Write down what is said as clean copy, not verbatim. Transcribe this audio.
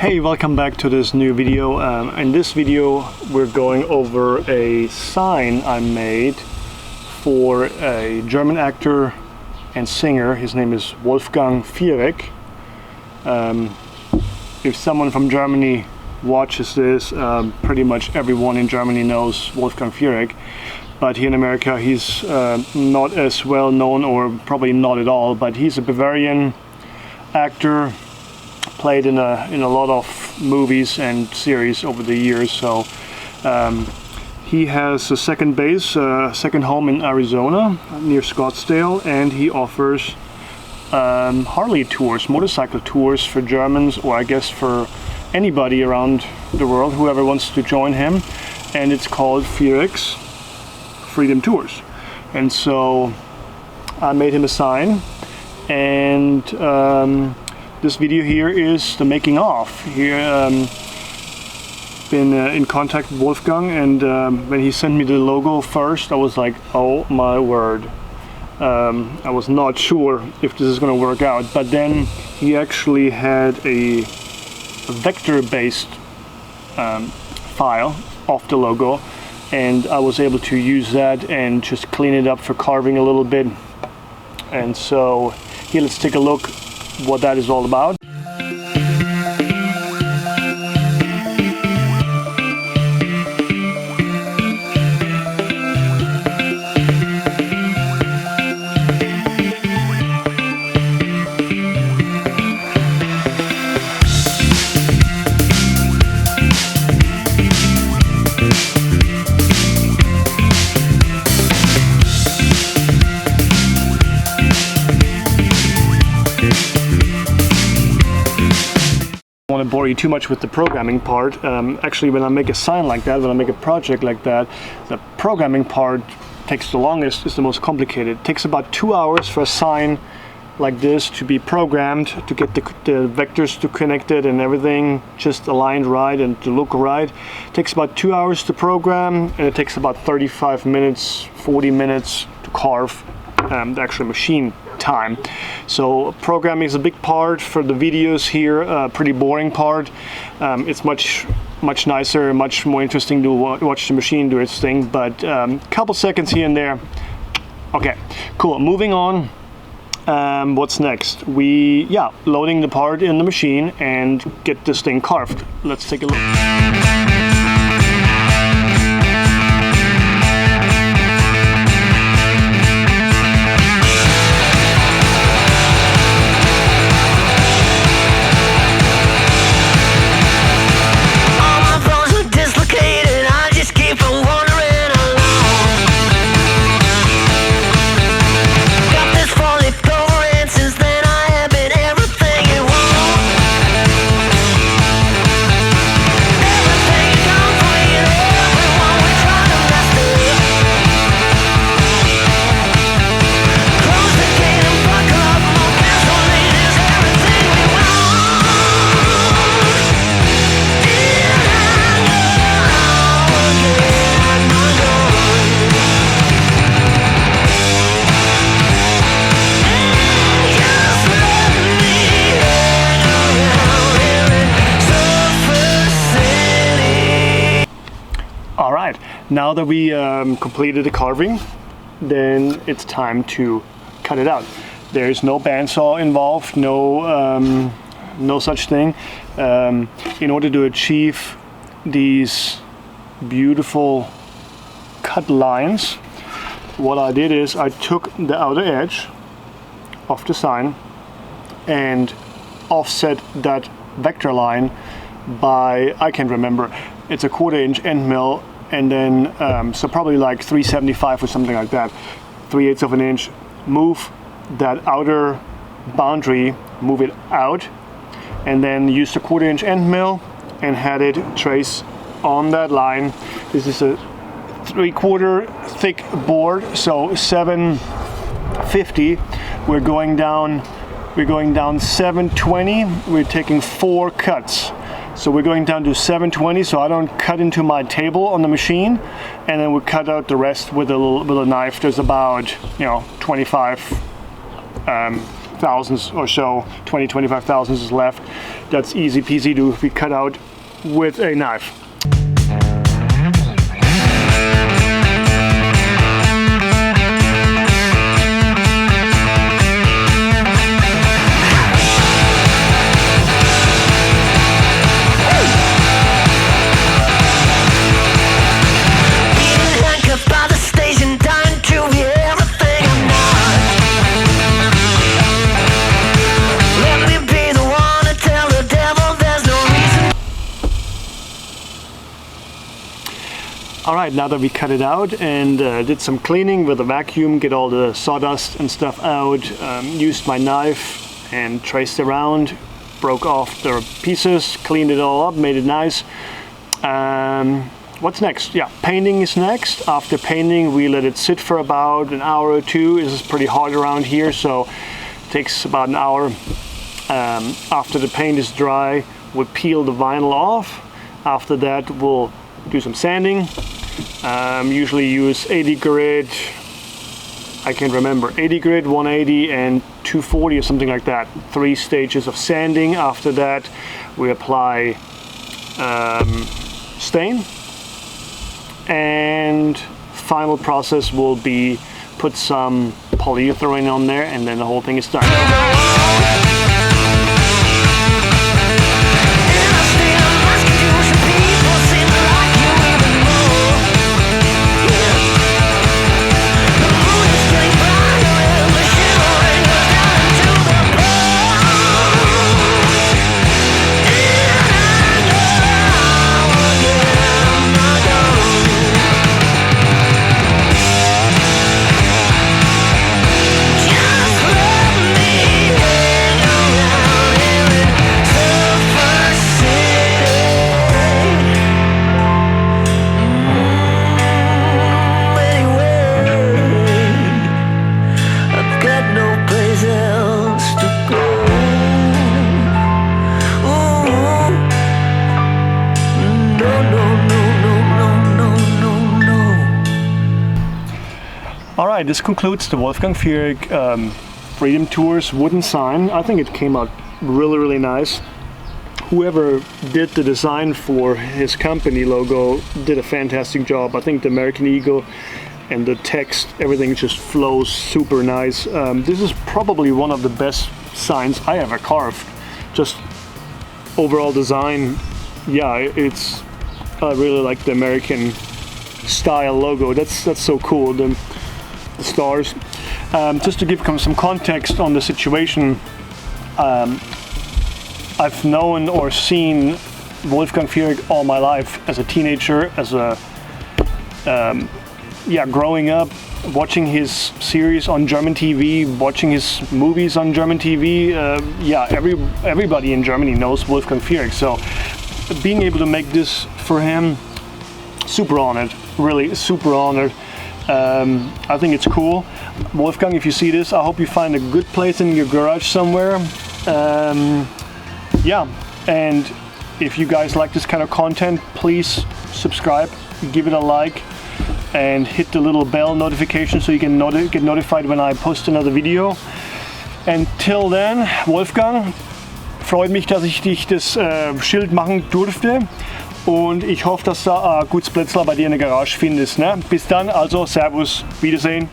Hey, welcome back to this new video. In this video we're going over a sign I made for a German actor and singer. His name is Wolfgang Fierek. If someone from Germany watches this, pretty much everyone in Germany knows Wolfgang Fierek, but here in America he's not as well known, or probably not at all, but he's a Bavarian actor, played in a lot of movies and series over the years. So he has a second home in Arizona near Scottsdale, and he offers Harley tours, motorcycle tours for Germans, or I guess for anybody around the world, whoever wants to join him. And it's called Fierek's Freedom Tours. And so I made him a sign, and this video here is the making of. Here, been in contact with Wolfgang, and when he sent me the logo first, I was like, oh my word. I was not sure if this is going to work out, but then he actually had a vector-based file of the logo, and I was able to use that and just clean it up for carving a little bit. And so here, let's take a look what that is all about. I don't want to bore you too much with the programming part. Actually, when I make a sign like that, when I make a project like that, the programming part takes the longest, is the most complicated. It takes about 2 hours for a sign like this to be programmed, to get the vectors to connected and everything just aligned right and to look right. It takes about 2 hours to program, and it takes about 35 minutes, 40 minutes to carve, the actual machine time. So programming is a big part for the videos here, pretty boring part. It's much nicer, much more interesting to watch the machine do its thing, but couple seconds here and there. Okay, cool. Moving on. What's next? Loading the part in the machine and get this thing carved. Let's take a look. Now that we completed the carving, then it's time to cut it out. There's no bandsaw involved, no such thing. In order to achieve these beautiful cut lines, what I did is I took the outer edge of the sign and offset that vector line by, I can't remember, it's a 1/4 inch end mill. And then, so probably like 375 or something like that, 3/8 of an inch. Move that outer boundary, move it out, and then use the 1/4 inch end mill and had it trace on that line. This is a 3/4 thick board, so 750. We're going down 720. We're taking 4 cuts. So we're going down to 720, so I don't cut into my table on the machine, and then we cut out the rest with a knife. There's about 25 thousandths or so, 20-25 thousandths is left. That's easy peasy to be cut out with a knife. Alright, now that we cut it out and did some cleaning with a vacuum, get all the sawdust and stuff out, used my knife and traced around, broke off the pieces, cleaned it all up, made it nice. What's next? Yeah, painting is next. After painting, we let it sit for about an hour or two. This is pretty hot around here, so it takes about an hour. After the paint is dry, we'll peel the vinyl off. After that, we'll do some sanding. Usually use 80 grit, I can't remember, 80 grit, 180 and 240 or something like that. 3 stages of sanding. After that we apply stain, and final process will be put some polyurethane on there, and then the whole thing is done. Alright, this concludes the Wolfgang Fierek Freedom Tours wooden sign. I think it came out really nice. Whoever did the design for his company logo did a fantastic job. I think the American Eagle and the text, everything just flows super nice. This is probably one of the best signs I ever carved. Just overall design, yeah, I really like the American style logo. That's so cool. The stars. Just to give some context on the situation, I've known or seen Wolfgang Fierek all my life as a teenager, as a growing up, watching his series on German TV, watching his movies on German TV. Everybody in Germany knows Wolfgang Fierek, so being able to make this for him, super honored, really super honored. I think it's cool. Wolfgang, if you see this, I hope you find a good place in your garage somewhere. And if you guys like this kind of content, please subscribe, give it a like, and hit the little bell notification so you can get notified when I post another video. Until then, Wolfgang, freut mich, dass ich dich das Schild machen durfte. Und ich hoffe, dass du ein gutes Plätzchen bei dir in der Garage findest. Ne? Bis dann, also Servus, Wiedersehen.